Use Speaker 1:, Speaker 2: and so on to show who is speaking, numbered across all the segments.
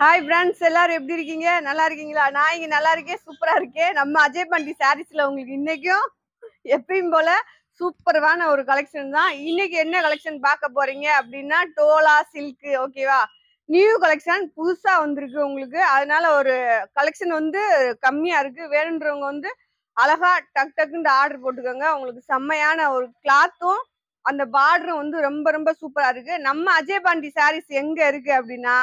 Speaker 1: Hi friends, எல்லாரும் எப்படி இருக்கீங்க? நல்லா இருக்கீங்களா? நான் இங்க நல்லா இருக்கேன், சூப்பரா இருக்கேன். நம்ம அஜய் பண்டி சாரீஸ்ல உங்களுக்கு இன்னைக்கும் எப்பயும் போல சூப்பரான ஒரு கலெக்ஷன் தான். இன்னைக்கு என்ன கலெக்ஷன் பார்க்க போறீங்க அப்படின்னா, டோலா சில்க். ஓகேவா? நியூ கலெக்ஷன் புதுசா வந்திருக்கு உங்களுக்கு. அதனால ஒரு கலெக்ஷன் வந்து கம்மியா இருக்கு. வேணுன்றவங்க வந்து அழகா டக் டக்குன்னு ஆர்டர் போட்டுக்கோங்க. உங்களுக்கு செம்மையான ஒரு கிளாத்தும் அந்த பார்டரும் வந்து ரொம்ப ரொம்ப சூப்பரா இருக்கு. நம்ம அஜய் பாண்டி சாரீஸ் எங்க இருக்கு அப்படின்னா,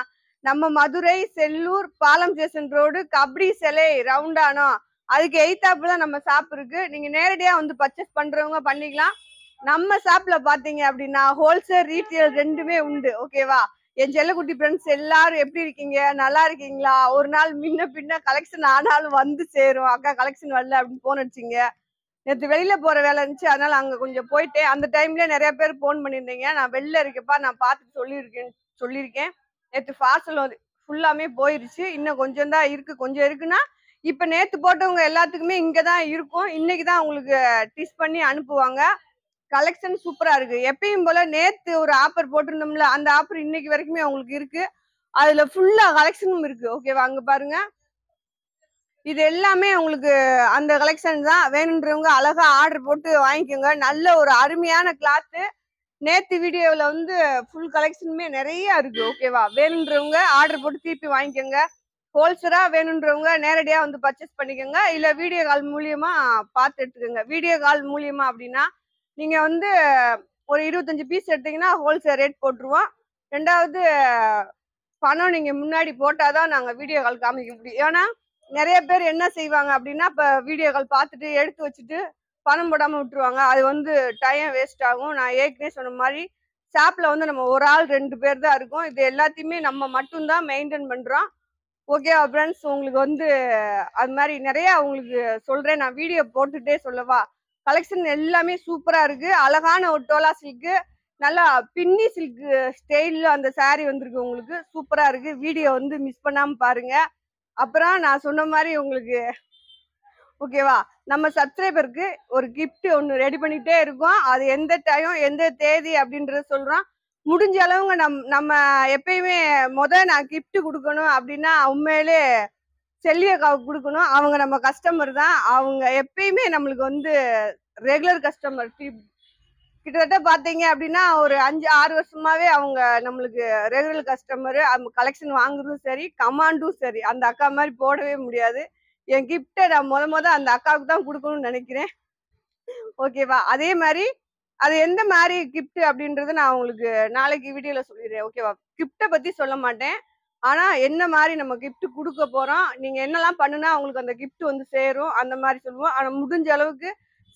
Speaker 1: நம்ம மதுரை, செல்லூர், பாலம் ஸ்டேஷன் ரோடு, கபடி சிலை, ரவுண்டானம் அதுக்கு எய்தாப்புல நம்ம ஷாப் இருக்கு. நீங்க நேரடியா வந்து பர்ச்சேஸ் பண்றவங்க பண்ணிக்கலாம். நம்ம ஷாப்ல பாத்தீங்க அப்படின்னா ஹோல்சேல் ரீட்டெயில் ரெண்டுமே உண்டு. ஓகேவா? என் செல்லக்குட்டி ஃப்ரெண்ட்ஸ் எல்லாரும் எப்படி இருக்கீங்க? நல்லா இருக்கீங்களா? ஒரு நாள் முன்ன பின்ன கலெக்ஷன் ஆனாலும் வந்து சேரும். அக்கா கலெக்ஷன் வரல அப்படின்னு போன் அடிச்சிங்க. நேற்று வெளியில போற வேலை இருந்துச்சு, அதனால அங்க கொஞ்சம் போயிட்டேன். அந்த டைம்ல நிறைய பேர் போன் பண்ணியிருந்தீங்க. நான் வெளில இருக்கேப்பா, நான் பார்த்துட்டு சொல்லியிருக்கேன். நேற்று பார்சல் ஃபுல்லாமே போயிருச்சு. இன்னும் கொஞ்சம் தான் இருக்கு. கொஞ்சம் இருக்குன்னா இப்ப நேத்து போட்டவங்க எல்லாத்துக்குமே இங்கதான் இருக்கும். இன்னைக்குதான் உங்களுக்கு டிஸ் பண்ணி அனுப்புவாங்க. கலெக்ஷன் சூப்பரா இருக்கு. எப்பயும் போல நேத்து ஒரு ஆஃபர் போட்டிருந்தோம்ல, அந்த ஆஃபர் இன்னைக்கு வரைக்குமே உங்களுக்கு இருக்கு. அதுல ஃபுல்லா கலெக்ஷனும் இருக்கு. ஓகேவா? அங்க பாருங்க, இது எல்லாமே உங்களுக்கு அந்த கலெக்ஷன் தான். வேணுன்றவங்க அழகா ஆர்டர் போட்டு வாங்கிக்கோங்க. நல்ல ஒரு அருமையான கிளாத்து. நேத்து வீடியோவில் வந்து ஃபுல் கலெக்ஷனுமே நிறைய இருக்கு. ஓகேவா? வேணுன்றவங்க ஆர்டர் போட்டு திருப்பி வாங்கிக்கோங்க. ஹோல்சேலா வேணுன்றவங்க நேரடியா வந்து பர்ச்சேஸ் பண்ணிக்கோங்க. இல்ல வீடியோ கால் மூலியமா பார்த்து எடுத்துக்கோங்க. வீடியோ கால் மூலியமா அப்படின்னா நீங்க வந்து ஒரு 25 பீஸ் எடுத்தீங்கன்னா ஹோல்சேல் ரேட் போட்டுருவோம். ரெண்டாவது, பணம் நீங்க முன்னாடி போட்டாதான் நாங்க வீடியோ கால் காமிக்க முடியும். ஏன்னா நிறைய பேர் என்ன செய்வாங்க அப்படின்னா, இப்ப வீடியோ கால் பார்த்துட்டு எடுத்து வச்சுட்டு பணம் போடாம விட்டுருவாங்க. அது வந்து டைம் வேஸ்ட் ஆகும். நான் ஏற்கனவே சொன்ன மாதிரி ஷாப்ல வந்து நம்ம ஒரு ஆள் 2 பேர் தான் இருக்கோம். இது எல்லாத்தையுமே நம்ம மட்டும்தான் மெயின்டைன் பண்றோம். ஓகேவா ஃப்ரெண்ட்ஸ்? உங்களுக்கு வந்து அது மாதிரி நிறைய உங்களுக்கு சொல்றேன். நான் வீடியோ போட்டுட்டே சொல்லவா? கலெக்ஷன் எல்லாமே சூப்பரா இருக்கு. அழகான ஒரு டோலா சில்க்கு, நல்லா பின்னி சில்க் ஸ்டைல்ல அந்த saree வந்திருக்கு. உங்களுக்கு சூப்பரா இருக்கு. வீடியோ வந்து மிஸ் பண்ணாம பாருங்க. அப்புறம் நான் சொன்ன மாதிரி உங்களுக்கு ஓகேவா, நம்ம சப்ஸ்கிரைபருக்கு ஒரு கிஃப்ட் ஒன்று ரெடி பண்ணிட்டே இருக்கோம். அது எந்த டைம் எந்த தேதி அப்படின்றத சொல்றோம். முடிஞ்ச அளவுங்க நம்ம எப்பயுமே நான் கிஃப்ட் கொடுக்கணும் அப்படின்னா உண்மையிலே செல்லியக்காவுக்கு கொடுக்கணும். அவங்க நம்ம கஸ்டமர் தான். அவங்க எப்பயுமே நம்மளுக்கு வந்து ரெகுலர் கஸ்டமர். கிட்டத்தட்ட பாத்தீங்க அப்படின்னா ஒரு 5-6 வருஷமாவே அவங்க நம்மளுக்கு ரெகுலர் கஸ்டமர். கலெக்ஷன் வாங்குறதும் சரி, கமாண்டும் சரி, அந்த அக்கா மாதிரி போடவே முடியாது. என் கிஃப்டை நான் முத அந்த அக்காவுக்கு தான் கொடுக்கணும்னு நினைக்கிறேன். ஓகேவா? அதே மாதிரி அது எந்த மாதிரி கிஃப்ட் அப்படின்றது நான் உங்களுக்கு நாளைக்கு வீடியோல சொல்லிடுறேன். ஓகேவா? கிஃப்டை பத்தி சொல்ல மாட்டேன். ஆனா என்ன மாதிரி நம்ம கிஃப்ட் கொடுக்க போறோம், நீங்க என்னெல்லாம் பண்ணுனா உங்களுக்கு அந்த கிஃப்ட் வந்து சேரும், அந்த மாதிரி சொல்லுவோம். ஆனா முடிஞ்ச அளவுக்கு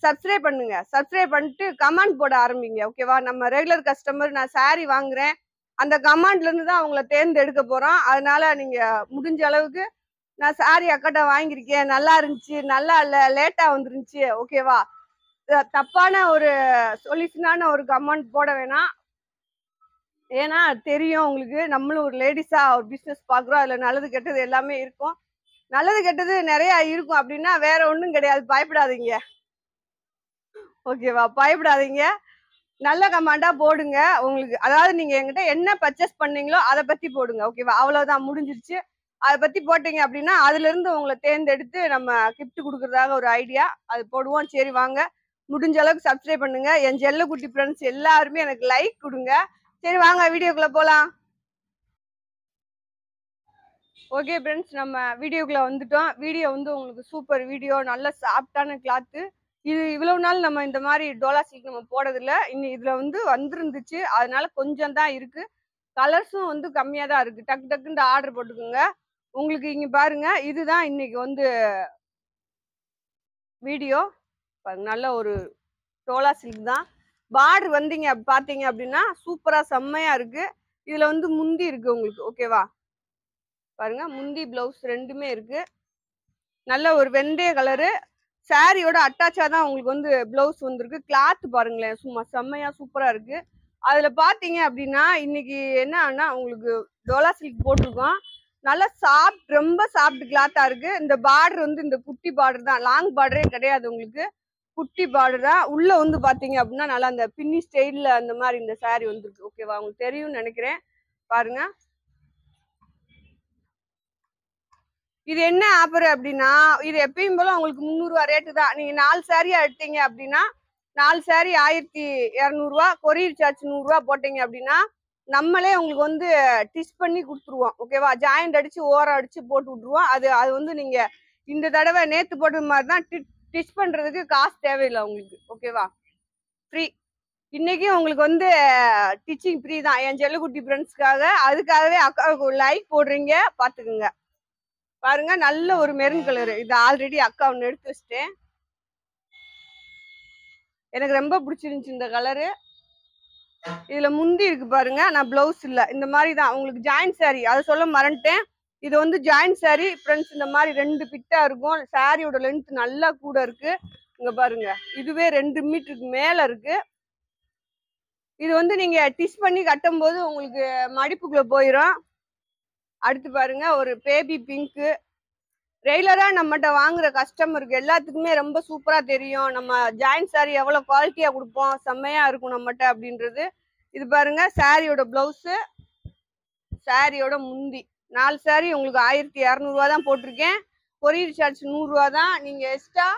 Speaker 1: சப்ஸ்கிரைப் பண்ணுங்க. சப்ஸ்கிரைப் பண்ணிட்டு கமெண்ட் போட ஆரம்பிங்க. ஓகேவா? நம்ம ரெகுலர் கஸ்டமர், நான் saree வாங்குறேன், அந்த கமெண்ட்ல இருந்து தான் அவங்கள தேர்ந்தெடுக்க போறோம். அதனால நீங்க முடிஞ்ச அளவுக்கு நான் saree அக்கட்ட வாங்கியிருக்கேன், நல்லா இருந்துச்சு, நல்லா இல்ல, லேட்டா வந்துருந்துச்சு, ஓகேவா, தப்பான ஒரு சொல்யூஷனான ஒரு கமெண்ட் போட வேணாம். ஏன்னா தெரியும் உங்களுக்கு, நம்மளும் ஒரு லேடிஸா ஒரு பிசினஸ் பாக்குறோம். அதுல நல்லது கெட்டது எல்லாமே இருக்கும். நல்லது கெட்டது நிறைய இருக்கும் அப்படின்னா வேற ஒண்ணும் கிடையாது. பயப்படாதீங்க. ஓகேவா? பயப்படாதீங்க. நல்ல கமெண்டா போடுங்க. உங்களுக்கு அதாவது நீங்க என்கிட்ட என்ன பர்ச்சேஸ் பண்ணீங்களோ அதை பத்தி போடுங்க. ஓகேவா? அவ்வளவுதான், முடிஞ்சிருச்சு. அதை பத்தி போட்டீங்க அப்படின்னா அதுல இருந்து உங்களை தேர்ந்தெடுத்து நம்ம கிஃப்ட் கொடுக்கறதாக ஒரு ஐடியா அது போடுவோம். சரி வாங்க, முடிஞ்ச அளவுக்கு சப்ஸ்கிரைப் பண்ணுங்க. என் செல்லக்குட்டி ஃப்ரெண்ட்ஸ் எல்லாருமே எனக்கு லைக் கொடுங்க. சரி வாங்க வீடியோக்குள்ள போலாம். ஓகே ஃப்ரெண்ட்ஸ், நம்ம வீடியோக்குள்ள வந்துட்டோம். வீடியோ வந்து உங்களுக்கு சூப்பர் வீடியோ, நல்ல சாஃப்டான கிளாத்து. இது இவ்வளவு நாள் நம்ம இந்த மாதிரி டோலா சில்க் நம்ம போடுறதில்ல. இன்னும் இதுல வந்து வந்திருந்துச்சு, அதனால கொஞ்சம் தான் இருக்கு. கலர்ஸும் வந்து கம்மியா தான் இருக்கு. டக்கு டக்குன்னு ஆர்டர் போட்டுக்கோங்க. உங்களுக்கு இங்க பாருங்க, இதுதான் இன்னைக்கு வந்து வீடியோ. நல்ல ஒரு டோலா சில்க் தான். பார்டர் வந்தீங்க பாத்தீங்க அப்படின்னா சூப்பரா செம்மையா இருக்கு. இதுல வந்து முந்தி இருக்கு உங்களுக்கு. ஓகேவா? பாருங்க, முந்தி பிளவுஸ் ரெண்டுமே இருக்கு. நல்ல ஒரு வெந்தய கலரு. சாரியோட அட்டாச்சா தான் உங்களுக்கு வந்து பிளவுஸ் வந்திருக்கு. கிளாத் பாருங்களேன், சும்மா செம்மையா சூப்பரா இருக்கு. அதுல பாத்தீங்க அப்படின்னா இன்னைக்கு என்னன்னா உங்களுக்கு டோலா சில்க் போட்டிருக்கோம். நல்லா சாஃப்ட், ரொம்ப சாஃப்ட் கிளாத்தா இருக்கு. இந்த பார்டர் வந்து இந்த குட்டி பார்டர் தான், லாங் பார்டரே கிடையாது உங்களுக்கு. குட்டி பார்டர் தான். உள்ள வந்து பாத்தீங்க அப்படின்னா நல்லா அந்த பின்னி ஸ்டைல்ல அந்த மாதிரி இந்த சாரி வந்திருக்கு. ஓகேவா? உங்களுக்கு தெரியும்னு நினைக்கிறேன். பாருங்க, இது என்ன ஆஃபர் அப்படின்னா, இது எப்பயும் போல உங்களுக்கு 300 ரூபா ரேட்டு தான். நீங்க 4 சாரியா எடுத்தீங்க அப்படின்னா 4 சாரி 1200 ரூபா, கொரியர் சார்ஜ் 100 ரூபா போட்டீங்க அப்படின்னா நம்மளே உங்களுக்கு வந்து டிச் பண்ணி கொடுத்துருவோம். ஓகேவா? ஜாயிண்ட் அடிச்சு ஓரம் அடிச்சு போட்டு விட்டுருவோம். அது வந்து நீங்க இந்த தடவை நேத்து போட்ட மாதிரி தான் டிச் பண்றதுக்கு காசு தேவையில்லை உங்களுக்கு. ஓகேவா? ஃப்ரீ. இன்னைக்கு உங்களுக்கு வந்து டிச்சிங் ஃப்ரீ தான் என் செல்லக்குட்டி ஃப்ரெண்ட்ஸ்க்காக. அதுக்காகவே அக்காவுக்கு ஒரு லைக் போடுறீங்க, பாத்துக்குங்க. பாருங்க, நல்ல ஒரு மெரூன் கலரு. இது ஆல்ரெடி அக்கா ஒன்று எடுத்து வச்சிட்டேன். எனக்கு ரொம்ப பிடிச்சிருந்துச்சு இந்த கலரு. இதுல முந்தி இருக்கு பாருங்க, நான் பிளவுஸ் இல்ல. இந்த மாதிரி தான் உங்களுக்கு ஜாயிண்ட் சாரி, அதை சொல்ல மறந்துட்டேன். இது வந்து ஜாயிண்ட் சாரி ஃப்ரெண்ட்ஸ். இந்த மாதிரி 2 பிட்டா இருக்கும். சாரியோட லென்த் நல்லா கூட இருக்கு. இங்க பாருங்க, இதுவே 2 மீட்டருக்கு மேல இருக்கு. இது வந்து நீங்க டிச் பண்ணி கட்டும் போது உங்களுக்கு மடிப்புக்குள்ள போயிடும். அடுத்து பாருங்க, ஒரு பேபி பிங்க். ரெகுலரா நம்மகிட்ட வாங்குற கஸ்டமருக்கு எல்லாத்துக்குமே ரொம்ப சூப்பரா தெரியும் நம்ம ஜாயிண்ட் சாரி எவ்வளவு குவாலிட்டியா கொடுப்போம், செம்மையா இருக்கும் நம்மகிட்ட அப்படின்றது. இது பாருங்க, சாரியோட பிளவுஸ், சாரியோட முந்தி. 4 சாரி உங்களுக்கு 1200 ரூபா தான் போட்டிருக்கேன். கொரியர் சார்ஜ் 100 ரூபா தான். நீங்க எக்ஸ்ட்ரா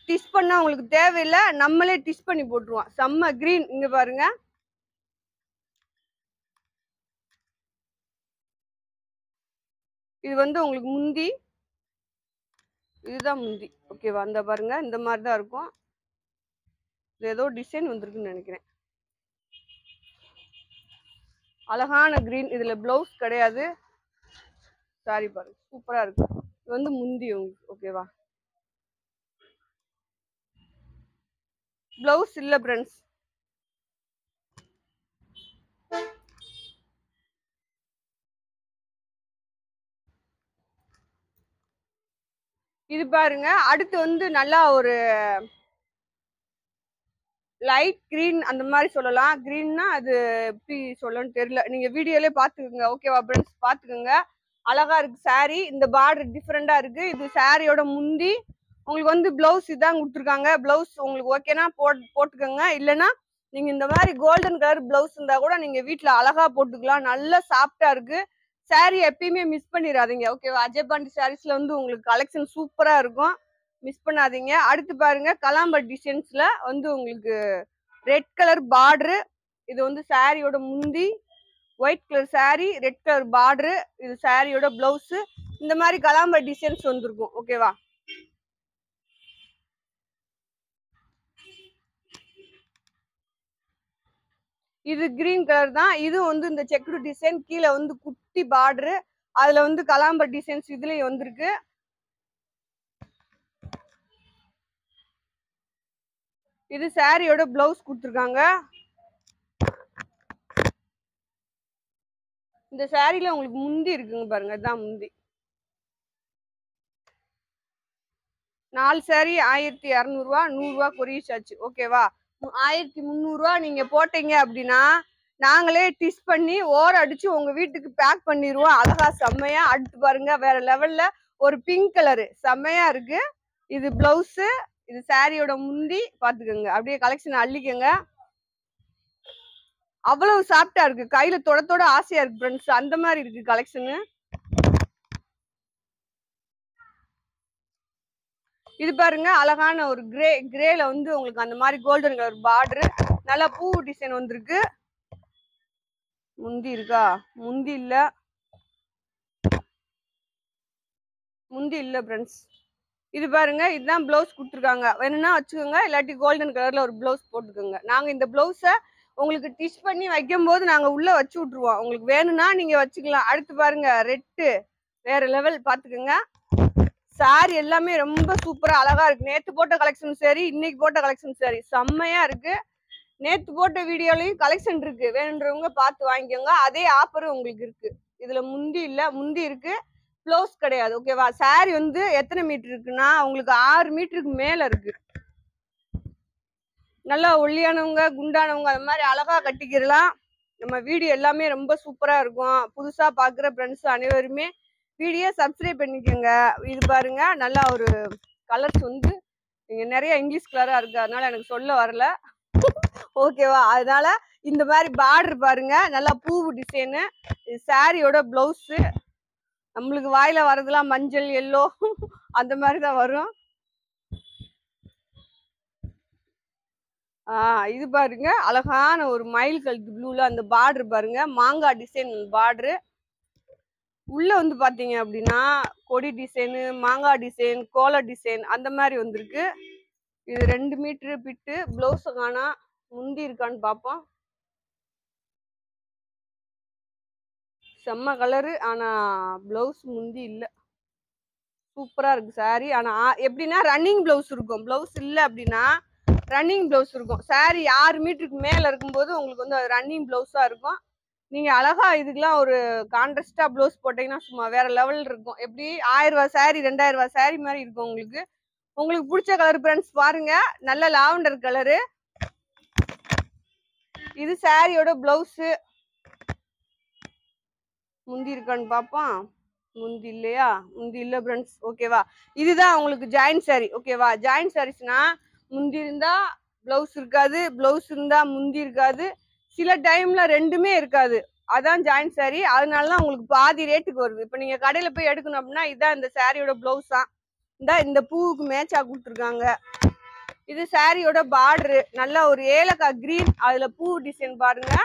Speaker 1: டிச் பண்ணா உங்களுக்கு தேவையில்லை, நம்மளே டிச் பண்ணி போட்டுருவோம். செம்ம கிரீன். இங்க பாருங்க, இது வந்து உங்களுக்கு முந்தி. இதுதான் முந்தி. ஓகேவா? அந்த பாருங்க, இந்த மாதிரி தான் இருக்கும். இது ஏதோ டிசைன் வந்திருக்குன்னு நினைக்கிறேன். அழகான கிரீன். இதுல பிளவுஸ் கிடையாது. சாரி பாருங்க, சூப்பரா இருக்கு. இது வந்து முந்தி உங்களுக்கு. ஓகேவா? பிளவுஸ் இல்ல ஃப்ரெண்ட்ஸ். இது பாருங்க, அடுத்து வந்து நல்லா ஒரு லைட் கிரீன் அந்த மாதிரி சொல்லலாம். கிரீன்னா அது எப்படி சொல்லணும்னு தெரியல, நீங்க வீடியோலயே பாத்துக்கோங்க. ஓகேவா ஃப்ரெண்ட்ஸ்? பாத்துக்கோங்க, அழகா இருக்கு சாரி. இந்த பார்டர் டிஃப்ரெண்டா இருக்கு. இது சாரியோட முந்தி. உங்களுக்கு வந்து பிளவுஸ் இதான் கொடுத்துருக்காங்க. பிளவுஸ் உங்களுக்கு ஓகேனா போட்டுக்கோங்க. இல்லைன்னா நீங்க இந்த மாதிரி கோல்டன் கலர் பிளவுஸ் இருந்தா கூட நீங்க வீட்டுல அழகா போட்டுக்கலாம். நல்லா சாஃப்டா இருக்கு சாரி. எப்பயுமே மிஸ் பண்ணிடாதீங்க. ஓகேவா? அஜய் பாண்டி சாரீஸ்ல வந்து உங்களுக்கு கலெக்ஷன் சூப்பரா இருக்கும், மிஸ் பண்ணாதீங்க. அடுத்து பாருங்க, கலாம்பர் டிசைன்ஸ்ல வந்து உங்களுக்கு ரெட் கலர் பார்டரு. இது வந்து சாரியோட முந்தி. White colour sorry, red colour border. இது சாரியோட பிளவுஸ். இந்த மாதிரி கலாம்பர் டிசைன்ஸ் வந்திருக்கும். ஓகேவா? இது கிரீன் கலர் தான். இது வந்து இந்த செக்குடு டிசைன், கீழே வந்து குட்டி பார்டரு. அதுல வந்து கலாம்பர் டிசைன்ஸ் இதுலயும் வந்திருக்கு. இது சாரியோட பிளவுஸ் கொடுத்துருக்காங்க. இந்த சாரில உங்களுக்கு முந்தி இருக்குங்க பாருங்க, இதுதான் முந்தி. 4 சாரி 1200 ரூபா, 100 ரூபா கொரியர் சார்ஜ். ஓகேவா? 1300 ரூபா நீங்க போட்டீங்க அப்படின்னா நாங்களே டிச் பண்ணி ஓரம் அடிச்சு உங்க வீட்டுக்கு பேக் பண்ணிடுவோம். அழகா செம்மையா. அடுத்து பாருங்க, வேற லெவல்ல ஒரு பிங்க் கலரு செம்மையா இருக்கு. இது பிளவுஸ், இது சாரியோட முந்தி. பாத்துக்கோங்க, அப்படியே கலெக்ஷன் அள்ளிக்கங்க. அவ்வளவு சாஃப்டா இருக்கு, கையில தொட ஆசையா இருக்கு ஃப்ரெண்ட்ஸ். அந்த மாதிரி இருக்கு கலெக்ஷனு. இது பாருங்க, அழகான ஒரு கிரேல வந்து உங்களுக்கு அந்த மாதிரி கோல்டன் கலர் பார்டரு. நல்லா பூ டிசைன் வந்திருக்கு. முந்தி இருக்கா? முந்தி இல்ல, முந்தி இல்ல ஃப்ரெண்ட்ஸ். இது பாருங்க, இதுதான் பிளவுஸ் கொடுத்துருக்காங்க. வேணும்னா வச்சுக்கோங்க, இல்லாட்டி கோல்டன் கலர்ல ஒரு பிளவுஸ் போட்டுக்கோங்க. நாங்க இந்த பிளவுஸை உங்களுக்கு டிச் பண்ணி வைக்கும் போது நாங்க உள்ள வச்சு விட்டுருவோம். உங்களுக்கு வேணும்னா நீங்க வச்சுக்கலாம். அடுத்து பாருங்க, ரெட்டு வேற லெவல். பாத்துக்கோங்க, சாரி எல்லாமே ரொம்ப சூப்பரா அழகா இருக்கு. நேத்து போட்ட கலெக்ஷன் சரி, இன்னைக்கு போட்ட கலெக்ஷன் சரி, செம்மையா இருக்கு. நேத்து போட்ட வீடியோலயும் கலெக்ஷன் இருக்கு, வேணுன்றவங்க பார்த்து வாங்கிக்கோங்க. அதே ஆஃபரும் உங்களுக்கு இருக்கு. இதுல முந்தி இல்ல, முந்தி இருக்கு, ப்ளவுஸ் கிடையாது. ஓகேவா? சாரி வந்து எத்தனை மீட்டர் இருக்குன்னா உங்களுக்கு 6 மீட்டருக்கு மேல இருக்கு. நல்லா ஒல்லியானவங்க, குண்டானவங்க அது மாதிரி அழகா கட்டிக்கிறலாம். நம்ம வீடியோ எல்லாமே ரொம்ப சூப்பரா இருக்கும். புதுசா பாக்குற ஃப்ரெண்ட்ஸ் அனைவருமே வீடியோ சப்ஸ்கிரைப் பண்ணிக்கோங்க. இது பாருங்க, நல்லா ஒரு கலர்ஸ் வந்து இங்க நிறைய இங்கிலீஷ் கலரா இருக்கு, அதனால எனக்கு சொல்ல வரல. ஓகேவா? அதனால இந்த மாதிரி பார்டர் பாருங்க, நல்லா பூவு டிசைனு. இது சாரியோட பிளவுஸ். நம்மளுக்கு வாயில வரதெல்லாம் மஞ்சள் எல்லோ அந்த மாதிரிதான் வரும். இது பாருங்க அழகான ஒரு மயில் கழுத்து ப்ளூல அந்த பார்டர் பாருங்க, மாங்காய் டிசைன் பார்டரு. உள்ள வந்து பாத்தீங்க அப்படின்னா கொடி டிசைனு, மாங்காய் டிசைன், கோல டிசைன் அந்த மாதிரி வந்திருக்கு. இது 2 மீட்டரு பிட்டு. பிளவுஸ் காணா, முந்தி இருக்கான்னு பாப்போம். செம்ம கலரு, ஆனா பிளவுஸ் முந்தி இல்ல. சூப்பரா இருக்கு சாரி. ஆனா எப்படின்னா ரன்னிங் பிளவுஸ் இருக்கும். பிளவுஸ் இல்ல அப்படின்னா ரன்னிங் பிளவுஸ் இருக்கும். சாரி 6 மீட்டருக்கு மேல இருக்கும்போது உங்களுக்கு வந்து அது ரன்னிங் பிளவுஸா இருக்கும். நீங்க அழகா இதுக்கெல்லாம் ஒரு கான்ட்ராஸ்டா பிளவுஸ் போட்டீங்கன்னா சும்மா வேற லெவல் இருக்கும். எப்படி 1000 ரூபாய் சாரி 2000 ரூபாய் சாரி மாதிரி இருக்கும் உங்களுக்கு. உங்களுக்கு பிடிச்ச கலர் ஃப்ரெண்ட்ஸ் பாருங்க, நல்ல லாவெண்டர் கலரு. இது சாரியோட பிளவுஸ். முந்தி இருக்கான்னு பாப்போம். முந்தி இல்லையா? முந்தி இல்ல ஃப்ரெண்ட்ஸ். ஓகேவா? இதுதான் உங்களுக்கு ஜாயின் சாரி. ஓகேவா? ஜாயின் சாரீஸ்னா முந்தி இருந்தா பிளவுஸ் இருக்காது, பிளவுஸ் இருந்தா முந்தி இருக்காது, சில டைம்ல ரெண்டுமே இருக்காது. அதான் ஜாயின் சாரி. அதனாலதான் உங்களுக்கு பாதி ரேட்டுக்கு வருது. இப்ப நீங்க கடையில போய் எடுக்கணும் அப்படின்னா இதான் இந்த சாரியோட பிளவுஸ் தான். இந்த பூவுக்கு மேட்சா கொடுத்துருக்காங்க. இது சாரியோட பார்டரு. நல்லா ஒரு ஏலக்காய் கிரீன், அதுல பூ டிசைன் பாருங்க.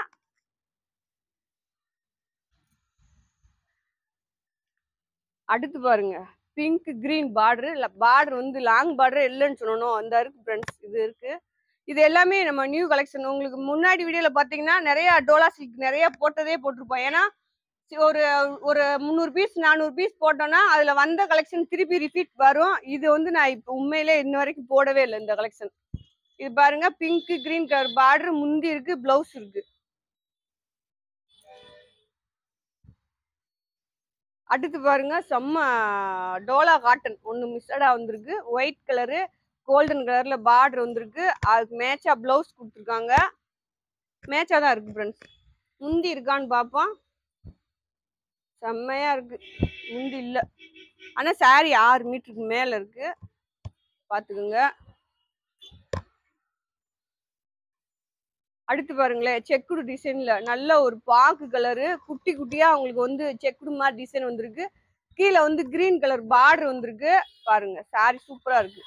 Speaker 1: அடுத்து பாருங்க பிங்க் கிரீன் பார்டரு. பார்டர் வந்து லாங் பார்டர் இல்லைன்னு சொல்லணும், அந்த இருக்கு ஃப்ரெண்ட்ஸ். இது இருக்கு. இது எல்லாமே நம்ம நியூ கலெக்ஷன். உங்களுக்கு முன்னாடி வீடியோல பாத்தீங்கன்னா நிறைய டோலா சில்க் நிறைய போட்டதே போட்டிருப்போம். ஏன்னா ஒரு ஒரு 300 பீஸ் 400 பீஸ் போட்டோம்னா அதுல வந்த கலெக்ஷன் திருப்பி ரிப்பீட் வரும். இது வந்து நான் இப்ப உண்மையிலே இன்ன வரைக்கும் போடவே இல்லை இந்த கலெக்ஷன். இது பாருங்க பிங்க் கிரீன் கலர் பார்டர், முந்தி இருக்கு, பிளவுஸ் இருக்கு. அடுத்து பாருங்க செம்ம டோலா காட்டன் ஒன்று மிஸ்டடா வந்திருக்கு. ஒயிட் கலரு கோல்டன் கலர்ல பார்டர் வந்திருக்கு. அதுக்கு மேட்சா பிளவுஸ் கொடுத்துருக்காங்க. மேட்சா தான் இருக்கு ஃப்ரெண்ட்ஸ். முந்தி இருக்கான்னு பார்ப்போம். செம்மையா இருக்கு. முந்தி இல்ல, ஆனா சாரி 6 மீட்டருக்கு மேல இருக்கு, பாத்துக்கோங்க. அடுத்து பாருங்களேன் செக்குடு டிசைன்ல நல்ல ஒரு பாக்கு கலரு, குட்டி குட்டியா உங்களுக்கு வந்து செக்குடு மாதிரி டிசைன் வந்திருக்கு. கீழே வந்து கிரீன் கலர் பார்டர் வந்திருக்கு. பாருங்க சாரி சூப்பரா இருக்கு.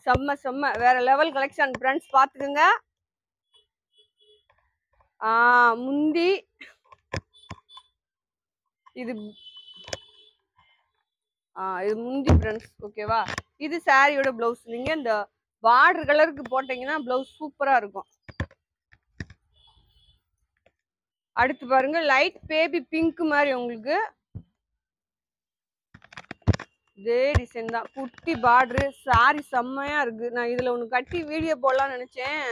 Speaker 1: செம்ம செம்ம வேற லெவல் கலெக்ஷன் ஃப்ரெண்ட்ஸ், பாத்துக்கோங்க. முந்தி இது இது முந்தி ஃப்ரெண்ட்ஸ். ஓகேவா? இது சாரியோட பிளவுஸ். நீங்க இந்த பார்டர் கலருக்கு போட்டீங்கன்னா பிளவுஸ் சூப்பரா இருக்கும். அடுத்து பாருங்க லைட் பேபி பிங்க் மாதிரி உங்களுக்கு இதே டிசைன் தான், குட்டி பார்டரு. சாரி செம்மையா இருக்கு. நான் இதுல ஒண்ணு கட்டி வீடியோ போடலாம்னு நினைச்சேன்,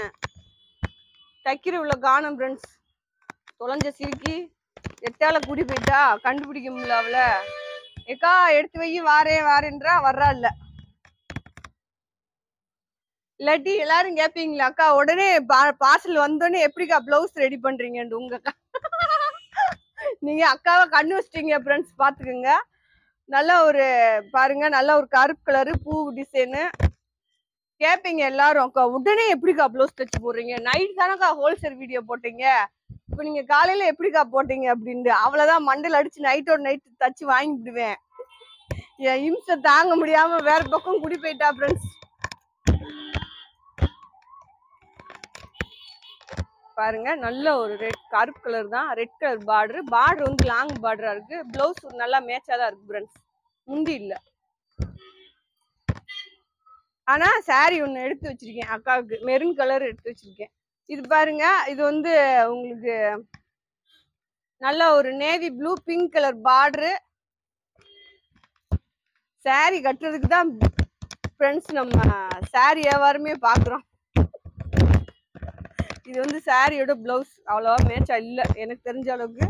Speaker 1: தைக்கிற உள்ள காணும் ஃப்ரெண்ட்ஸ். தொலைஞ்ச சிரிக்கி எட்டால கூடி போயிட்டா, கண்டுபிடிக்க முடியல அவள. ஏக்கா எடுத்து வை, வாரேன் வாரேன்றா, வர்றா இல்ல. இல்லாட்டி எல்லாரும் கேட்பீங்களா அக்கா உடனே பார்சல் வந்தோடனே எப்படிக்கா பிளவுஸ் ரெடி பண்றீங்கன்னு. உங்க நீங்க அக்காவை கண்ணு வச்சிட்டீங்க ஃப்ரெண்ட்ஸ், பாத்துக்கோங்க. நல்ல ஒரு பாருங்க, நல்ல ஒரு கருப்பு கலரு பூ டிசைனு. கேட்பீங்க எல்லாரும் அக்கா உடனே எப்படிக்கா பிளவுஸ் தச்சு போடுறீங்க, நைட் தானக்கா ஹோல்சேல் வீடியோ போட்டீங்க, இப்ப நீங்க காலையில எப்படிக்கா போட்டீங்க அப்படின்ட்டு. அவ்வளவுதான் மண்டல் அடிச்சு நைட்டோட நைட் தச்சு வாங்கிவிடுவேன். என் இம்சை தாங்க முடியாம வேற பக்கம் குடி போயிட்டா ஃப்ரெண்ட்ஸ். பாருங்க நல்ல ஒரு ரெட் கருப்பு கலர் தான், ரெட் கலர் பார்டர். பார்டர் வந்து லாங் பார்டரா இருக்கு. பிளவுஸ் நல்லா மேட்சா தான் இருக்கு ஃப்ரெண்ட்ஸ். முந்தி இல்ல, ஆனா சாரி ஒண்ணு எடுத்து வச்சிருக்கேன் அக்காவுக்கு, மெரூன் கலர் எடுத்து வச்சிருக்கேன். இது பாருங்க இது வந்து உங்களுக்கு நல்ல ஒரு navy blue pink colour border. Sorry கட்டுறதுக்கு தான் ஃப்ரெண்ட்ஸ் நம்ம சாரி வியாபாரமே பாக்குறோம். இது வந்து சாரியோட பிளவுஸ் அவ்வளவா மேட்சா இல்ல எனக்கு தெரிஞ்ச அளவுக்கு.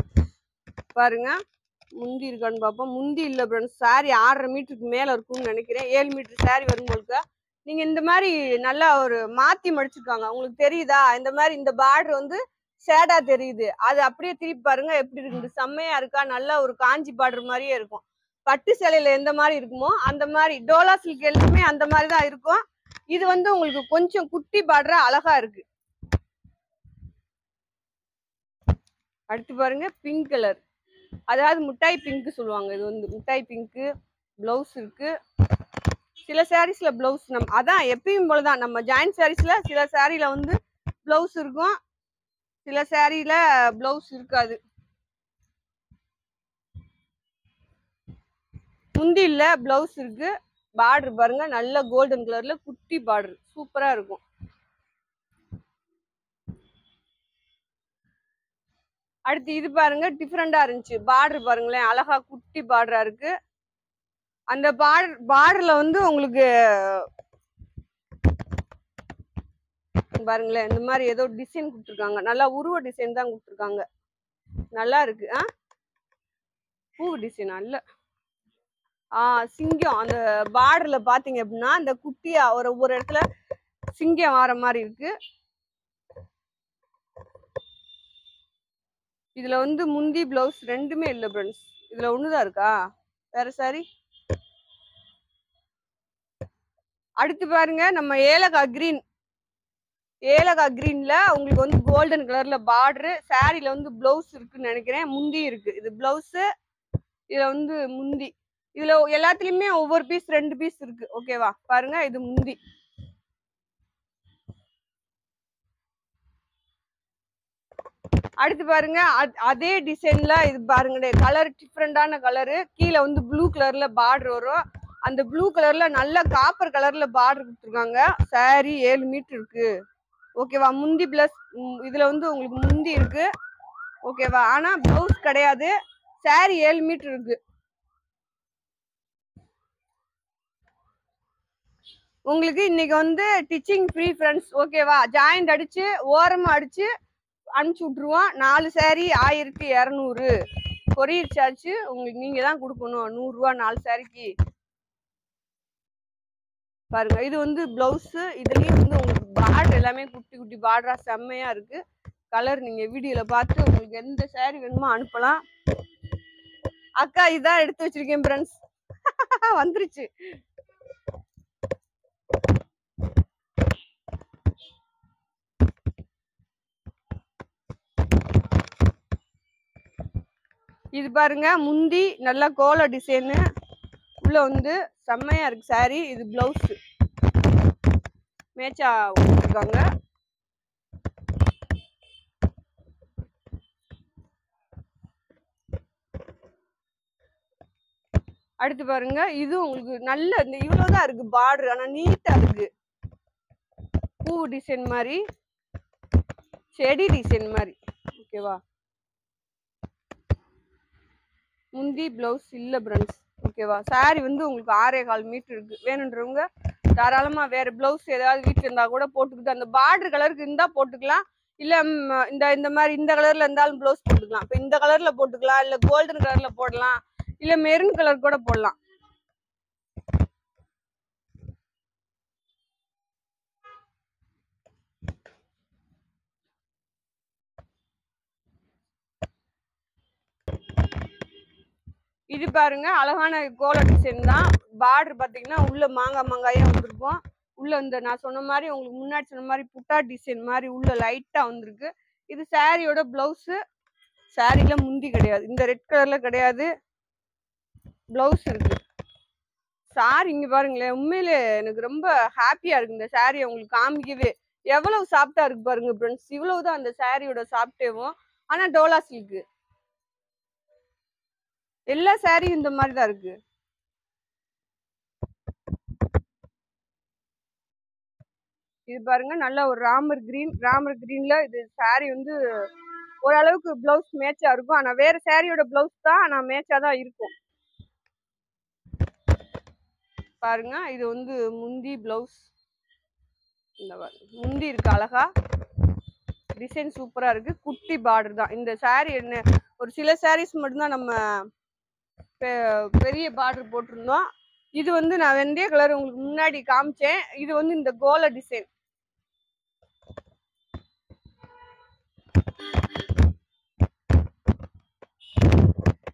Speaker 1: பாருங்க முந்தி இருக்கான்னு பார்ப்போம். முந்தி இல்ல ஃப்ரெண்ட்ஸ். சாரி 6.5 மீட்டருக்கு மேல இருக்கும்னு நினைக்கிறேன். 7 மீட்டர் சாரி வரும் உங்களுக்கு. நீங்க இந்த மாதிரி நல்லா ஒரு மாத்தி மடிச்சிருக்காங்க, உங்களுக்கு தெரியுதா? இந்த மாதிரி இந்த பார்டர் வந்து ஷேடா தெரியுது, அது அப்படியே திருப்பி பாருங்க எப்படி இருக்கு. செம்மையா இருக்கா? நல்ல ஒரு காஞ்சி பார்டர் மாதிரியே இருக்கும். பட்டு சேலையில எந்த மாதிரி இருக்குமோ அந்த மாதிரி டோலா சில்க் எல்லாமே அந்த மாதிரி தான் இருக்கும். இது வந்து உங்களுக்கு கொஞ்சம் குட்டி பார்டரா அழகா இருக்கு. அடுத்து பாருங்க பிங்க் கலர். அதாவது முட்டாய் பிங்க் சொல்லுவாங்க. இது வந்து முட்டாய் பிங்க். பிளவுஸ் இருக்கு. சில சாரீஸ்ல பிளவுஸ் அதான் எப்பயும் போலதான் நம்ம ஜாயிண்ட் சாரீஸ்ல சில சாரீல வந்து பிளவுஸ் இருக்கும், சில சாரீல பிளவுஸ் இருக்காது. முந்தி இல்ல பிளவுஸ் இருக்கு. பார்டர் பாருங்க, நல்ல கோல்டன் கலர்ல குட்டி பார்டர், சூப்பரா இருக்கும். அடுத்து இது பாருங்க, டிஃப்ரெண்டா இருந்துச்சு. பார்டர் பாருங்களேன், அழகா குட்டி பார்டரா இருக்கு. அந்த பார்டர்ல வந்து உங்களுக்கு பாருங்களேன், இந்த மாதிரி ஏதோ டிசைன் கொடுத்துருக்காங்க. நல்லா உருவ டிசைன் தான் கொடுத்துருக்காங்க. நல்லா இருக்கு. பூ டிசைன் அல்ல, சிங்கம். அந்த பார்டர்ல பாத்தீங்க அப்படின்னா அந்த குட்டியா ஒரு இடத்துல சிங்கம் வர மாதிரி இருக்கு. இதுல வந்து முந்தி பிளவுஸ் ரெண்டுமே இல்ல ஃப்ரெண்ட்ஸ். இதுல ஒண்ணுதான் இருக்கா, வேற சாரி. அடுத்து பாருங்க, நம்ம ஏலக்காய் கிரீன். ஏலக்காய் கிரீன்ல உங்களுக்கு வந்து கோல்டன் கலர்ல பார்டரு. சாரில வந்து பிளவுஸ் இருக்குன்னு நினைக்கிறேன், முந்தி இருக்கு. இது பிளவுஸ், இதுல வந்து முந்தி. இதுல எல்லாத்துலயுமே ஒவ்வொரு பீஸ் 2 பீஸ் இருக்கு. ஓகேவா, பாருங்க இது முந்தி. அடுத்து பாருங்க, அதே டிசைன்ல இது பாருங்க, கலர் டிஃப்ரெண்டான கலரு. கீழே வந்து ப்ளூ கலர்ல பார்டர் வரும். அந்த ப்ளூ கலர்ல நல்ல காப்பர் கலர்ல பார்டர் கொடுத்துருக்காங்க. சாரி 7 மீட்டர் இருக்கு. ஓகேவா, முந்தி பிளஸ் இதுல வந்து உங்களுக்கு முந்தி இருக்கு. ஓகேவா, ஆனா பிளவுஸ் கிடையாது. சாரி 7 மீட்டர் இருக்கு. உங்களுக்கு இன்னைக்கு வந்து டிச்சிங் ஃப்ரீ ஃப்ரெண்ட்ஸ். ஓகேவா, ஜாயிண்ட் அடிச்சு ஓரமா அடிச்சு அனுப்பிச்சு விட்டுருவோம். 4 சாரி 1200. கொரியர் சார்ஜ் உங்களுக்கு நீங்க தான் கொடுக்கணும், 100 ரூபா 4 சாரிக்கு. பாருங்க, இது வந்து பிளவுஸ். இதுலயும் வந்து உங்களுக்கு பார்டர் எல்லாமே குட்டி குட்டி பார்டரா செம்மையா இருக்கு. கலர் நீங்க வீடியோல பார்த்து உங்களுக்கு எந்த சாரி வேணுமோ அனுப்பலாம். அக்கா இதான் எடுத்து வச்சிருக்கேன் ஃப்ரெண்ட்ஸ். வந்துருச்சு. இது பாருங்க, முந்தி நல்லா கோல டிசைனு, உள்ள வந்து செம்மையா இருக்கு சாரி. இது பிளவுஸ் மேட்சா கொடுத்துருக்காங்க. அடுத்து பாருங்க, இது உங்களுக்கு நல்ல இவ்வளவுதான் இருக்கு பார்டர், ஆனா நீட்டா இருக்கு. பூ டிசைன் மாதிரி, செடி டிசைன் மாதிரி. ஓகேவா, முந்தி பிளவுஸ் இல்ல ஃப்ரெண்ட்ஸ். ஓகேவா, சாரி வந்து உங்களுக்கு 6.25 மீட்டர் இருக்கு. வேணுன்றவங்க தாராளமா வேற பிளவுஸ் ஏதாவது வீட்டுல இருந்தா கூட போட்டுக்கிட்டு அந்த பார்டர் கலருக்கு இருந்தா போட்டுக்கலாம். இல்ல இந்த மாதிரி இந்த கலர்ல இருந்தாலும் பிளவுஸ் போட்டுக்கலாம். இப்ப இந்த கலர்ல போட்டுக்கலாம், இல்ல கோல்டன் கலர்ல போடலாம், இல்ல மெரூன் கலர் கூட போடலாம். இது பாருங்க, அழகான கோல டிசைன் தான். பார்டர் பாத்தீங்கன்னா உள்ள மாங்காயா வந்திருக்கும். உள்ள இந்த நான் சொன்ன மாதிரி உங்களுக்கு முன்னாடி சொன்ன மாதிரி புட்டா டிசைன் மாதிரி உள்ள லைட்டா வந்திருக்கு. இது சாரியோட பிளவுஸ். சாரில முந்தி கிடையாது, இந்த ரெட் கலர்ல கிடையாது, பிளவுஸ் இருக்கு. சாரி இங்க பாருங்களேன், உண்மையிலே எனக்கு ரொம்ப ஹாப்பியா இருக்கு இந்த சாரியை உங்களுக்கு காமிக்கவே. எவ்வளவு சாஃப்டா இருக்கு பாருங்க ஃப்ரெண்ட்ஸ். இவ்வளவுதான் அந்த சாரியோட சாஃப்டேவும். ஆனா டோலா சில்க் எல்லா சாரியும் இந்த மாதிரி தான் இருக்கு. இது பாருங்க, நல்ல ஒரு ராமர் கிரீன்ல இது சாரி வந்து ஓரளவுக்கு பிளவுஸ் மேட்சா இருக்கும். ஆனா வேற சாரியோட பிளவுஸ் தான், ஆனா மேட்சா தான் இருக்கும். பாருங்க, இது வந்து முந்தி பிளவுஸ். இந்த முந்தி இருக்கு, அழகா டிசைன் சூப்பரா இருக்கு. குட்டி பார்டர் தான் இந்த சாரி. என்ன ஒரு சில சாரீஸ் மட்டும்தான் நம்ம பெரிய பார்டர் போட்டிருந்தோம். இது வந்து நான் வெந்தய கலர் உங்களுக்கு முன்னாடி காமிச்சேன். இது வந்து இந்த கோல டிசைன்.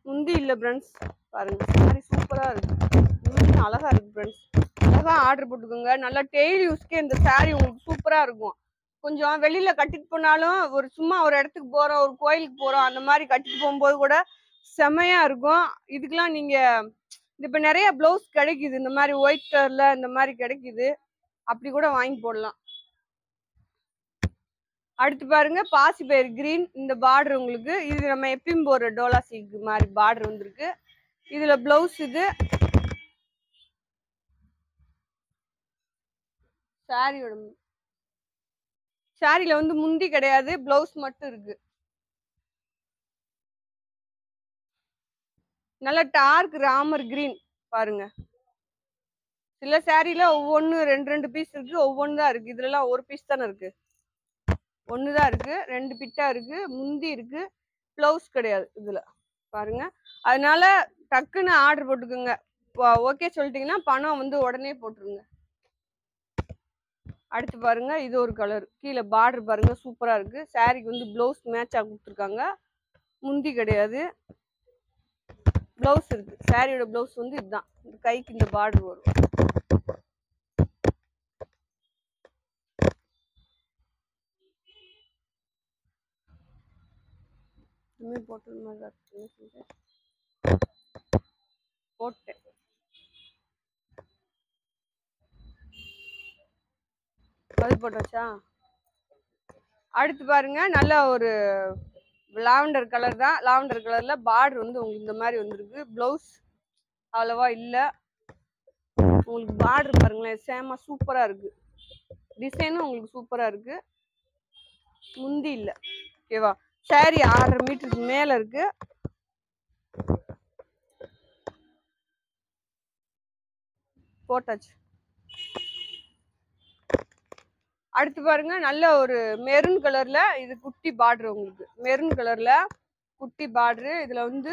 Speaker 1: முந்தி இல்ல ஃப்ரெண்ட்ஸ். பாருங்க, சாரி சூப்பரா இருக்கு, அழகா இருக்கு ஃப்ரெண்ட்ஸ். அழகா ஆர்டர் போட்டுக்கோங்க. நல்லா டெய்லி யூஸ்க்கே இந்த சாரி உங்களுக்கு சூப்பரா இருக்கும். கொஞ்சம் வெளியில கட்டிட்டு போனாலும், ஒரு சும்மா ஒரு இடத்துக்கு போறோம், ஒரு கோயிலுக்கு போறோம், அந்த மாதிரி கட்டிட்டு போகும்போது கூட செமையா இருக்கும். இதுக்கெல்லாம் நீங்க இப்ப நிறைய பிளவுஸ் கிடைக்குது, இந்த மாதிரி ஒயிட் கலர்ல இந்த மாதிரி கிடைக்குது, அப்படி கூட வாங்கி போடலாம். அடுத்து பாருங்க பாசிப்பயிறு கிரீன். இந்த பார்டர் உங்களுக்கு இது நம்ம எப்பயும் போற டோலா சில்க் மாதிரி பார்டர் வந்திருக்கு. இதுல பிளவுஸ் இது சாரியோட சாரில வந்து முந்தி கிடையாது, பிளவுஸ் மட்டும் இருக்கு. நல்ல டார்க் ராமர் கிரீன் பாருங்க. சில சாரில ஒவ்வொன்னு ரெண்டு ரெண்டு பீஸ் இருக்கு, ஒவ்வொன்னு தான் இருக்கு. இதுல எல்லாம் ஒரு பீஸ் தானே இருக்கு, ஒண்ணுதான் இருக்கு. 2 பிட்டா இருக்கு, முந்தி இருக்கு, பிளவுஸ் கிடையாது இதுல பாருங்க. அதனால டக்குன்னு ஆர்டர் போட்டுக்குங்க. ஓகே சொல்லிட்டீங்கன்னா பணம் வந்து உடனே போட்டுருங்க. அடுத்து பாருங்க இது ஒரு கலர். கீழே பார்டர் பாருங்க சூப்பரா இருக்கு. சாரிக்கு வந்து பிளவுஸ் மேட்சா கொடுத்துருக்காங்க, முந்தி கிடையாது, பிளவுஸ் இருக்கு. சாரியோட பிளவுஸ் வந்து இதுதான், இந்த கைக்கு இந்த பார்டர் வரும். போட்டேன் அது போட்டாச்சா. அடுத்து பாருங்க நல்ல ஒரு லாவெண்டர் கலர் தான். லாவெண்டர் கலர்ல பார்டர் வந்து உங்களுக்கு இந்த மாதிரி வந்திருக்கு. பிளவுஸ் அவ்வளவா இல்ல. உங்களுக்கு பார்டர் பாருங்களேன், சேமா சூப்பரா இருக்கு. டிசைனும் உங்களுக்கு சூப்பரா இருக்கு, முந்தி இல்ல. ஓகேவா. சாரி 6.5 மீட்டருக்கு மேல இருக்கு. போட்டாச்சு. அடுத்து பாருங்க நல்ல ஒரு மெரூன் கலர்ல, இது குட்டி பார்டர். உங்களுக்கு மெரூன் கலர்ல குட்டி பார்டர். இதுல வந்து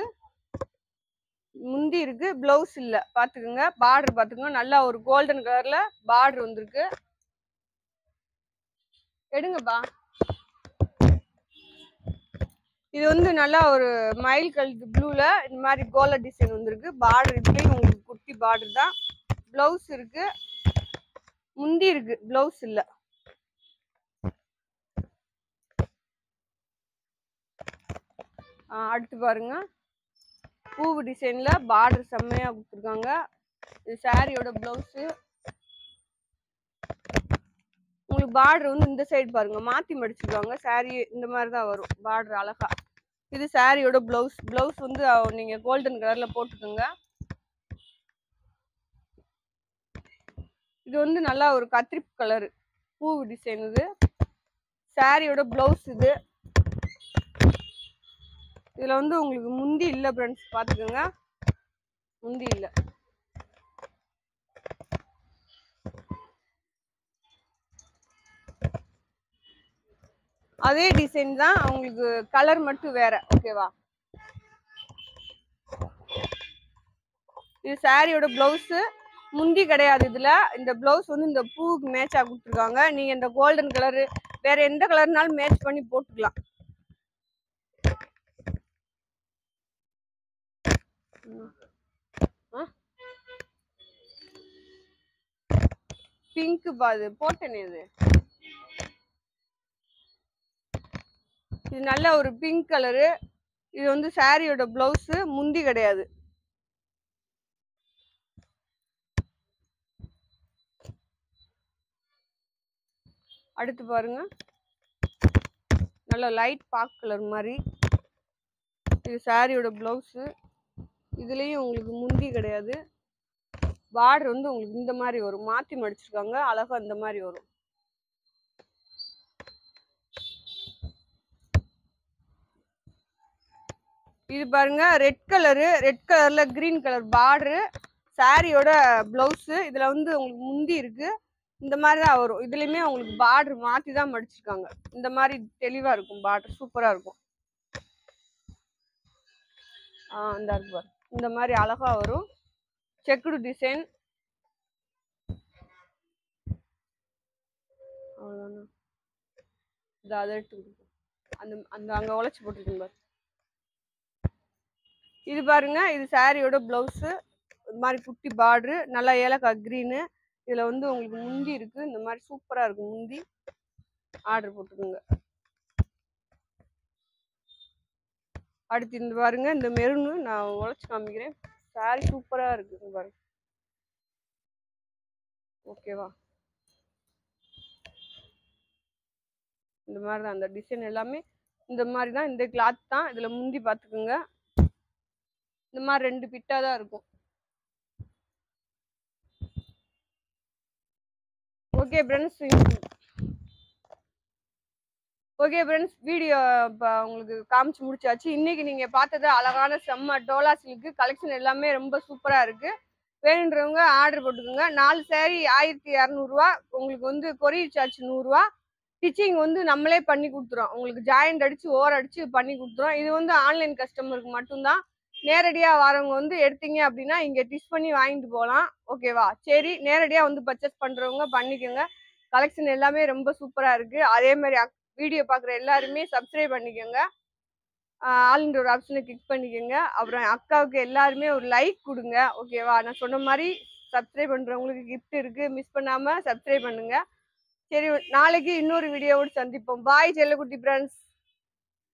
Speaker 1: முந்தி இருக்கு, பிளவுஸ் இல்ல. பாத்துக்கோங்க பார்டர் பாத்துக்கோங்க. நல்லா ஒரு கோல்டன் கலர்ல பார்டர் வந்திருக்கு. எடுங்கப்பா. இது வந்து நல்லா ஒரு மயில் கலர் ப்ளூல இந்த மாதிரி கோலா டிசைன் வந்திருக்கு. பார்டர் இதுலயும் உங்களுக்கு குட்டி பார்டர் தான். பிளவுஸ் இருக்கு, முந்தி இருக்கு, பிளவுஸ் இல்ல. அடுத்து பாருங்க பூவு டிசைன்ல பார்டர் செம்மையா கொடுத்துருக்காங்க. இது சாரியோட பிளவுஸ். உங்களுக்கு பார்டர் வந்து இந்த சைடு பாருங்க மாத்தி மடிச்சிருக்காங்க. சாரி இந்த மாதிரி தான் வரும் பார்டர் அழகா. இது சாரியோட பிளவுஸ். பிளவுஸ் வந்து நீங்க கோல்டன் கலர்ல போட்டுக்கோங்க. இது வந்து நல்லா ஒரு கத்திரிப்பு கலர் பூவு டிசைன். இது சாரியோட பிளவுஸ். இது இதுல வந்து உங்களுக்கு முந்தி இல்ல ஃப்ரெண்ட்ஸ், பாத்துக்கோங்க முந்தி இல்ல. அதே டிசைன் தான், உங்களுக்கு கலர் மட்டும் வேற. ஓகேவா. இது சாரியோட பிளவுஸ், முந்தி கிடையாது இதுல. இந்த பிளவுஸ் வந்து இந்த பூவுக்கு மேட்சா கொடுத்துருக்காங்க. நீங்க இந்த கோல்டன் கலரு வேற எந்த கலர்னாலும் மேட்ச் பண்ணி போட்டுக்கலாம். பிங்க் பாது போட்டேனே. இது நல்ல ஒரு பிங்க் கலரு. இது வந்து சாரியோட பிளவுஸ், முந்தி கிடையாது. அடுத்து பாருங்க நல்ல லைட் பாக் கலர் மாதிரி. இது சாரியோட பிளவுஸ். இதுலயும் உங்களுக்கு முந்தி கிடையாது. பார்டர் வந்து உங்களுக்கு இந்த மாதிரி வரும், மாத்தி மடிச்சிருக்காங்க அழகா இந்த மாதிரி வரும். இது பாருங்க ரெட் கலரு. ரெட் கலர்ல கிரீன் கலர் பார்டரு, சாரியோட பிளவுஸ். இதுல வந்து உங்களுக்கு முந்தி இருக்கு, இந்த மாதிரி தான் வரும். இதுலயுமே உங்களுக்கு பார்டர் மாத்தி தான் மடிச்சிருக்காங்க. இந்த மாதிரி தெளிவா இருக்கும் பார்டர், சூப்பரா இருக்கும். இந்த இருக்கு பாரு, இந்த மாதிரி அழகா வரும் செக்குடு டிசைன். அவ்வளோதானா, இந்த அதை எடுத்து அந்த அந்த அங்கே உழைச்சி போட்டுருக்கீங்க பாரு. இது பாருங்க இது சாரியோட பிளவுஸ். இது மாதிரி குட்டி பார்டரு, நல்லா ஏலக்காய் கிரீனு. இதுல வந்து உங்களுக்கு முந்தி இருக்கு, இந்த மாதிரி சூப்பரா இருக்கு முந்தி. ஆர்டர் போட்டுக்கோங்க. அடுத்து இந்த பாருங்க, இந்த மெரூனு நான் உழைச்சு காமிக்கிறேன். சாரி சூப்பரா இருக்கு பாருங்க. ஓகேவா? இந்த மாதிரி தான் அந்த டிசைன் எல்லாமே இந்த மாதிரி தான். இந்த கிளாத் தான். இதுல முந்தி பாத்துக்குங்க. இந்த மாதிரி 2 பிட்டா தான் இருக்கும். ஓகே ஃப்ரெண்ட்ஸ், வீடியோ இப்போ உங்களுக்கு காமிச்சு முடிச்சாச்சு. இன்னைக்கு நீங்க பார்த்தது அழகான செம்ம டோலா சில்க் கலெக்ஷன் எல்லாமே ரொம்ப சூப்பரா இருக்கு. வேணுன்றவங்க ஆர்டர் போட்டுக்கோங்க. 4 சாரி 1200 ரூபா. உங்களுக்கு வந்து கொரியர் சார்ஜ் 100 ரூபா. ஸ்டிச்சிங் வந்து நம்மளே பண்ணி கொடுத்துறோம். உங்களுக்கு ஜாயிண்ட் அடிச்சு ஓர் அடிச்சு பண்ணி கொடுத்துறோம். இது வந்து ஆன்லைன் கஸ்டமருக்கு மட்டும்தான். நேரடியா வரவங்க வந்து எடுத்தீங்க அப்படின்னா இங்க டிச் பண்ணி வாங்கிட்டு போகலாம். ஓகேவா? சரி, நேரடியா வந்து பர்ச்சேஸ் பண்றவங்க பண்ணிக்கோங்க. கலெக்ஷன் எல்லாமே ரொம்ப சூப்பரா இருக்கு. அதே மாதிரி வீடியோ பாக்குற எல்லாருமே சப்ஸ்கிரைப் பண்ணிக்கோங்க. ஆல்ன்ற ஒரு ஆப்ஷனை கிளிக் பண்ணிக்கோங்க. அப்புறம் அக்காவுக்கு எல்லாருமே ஒரு லைக் கொடுங்க. ஓகேவா? நான் சொன்ன மாதிரி சப்ஸ்கிரைப் பண்றவங்களுக்கு கிஃப்ட் இருக்கு. மிஸ் பண்ணாம சப்ஸ்கிரைப் பண்ணுங்க. சரி, நாளைக்கு இன்னொரு வீடியோவோடு சந்திப்போம். பாய் செல்லக்குட்டி ஃப்ரெண்ட்ஸ்.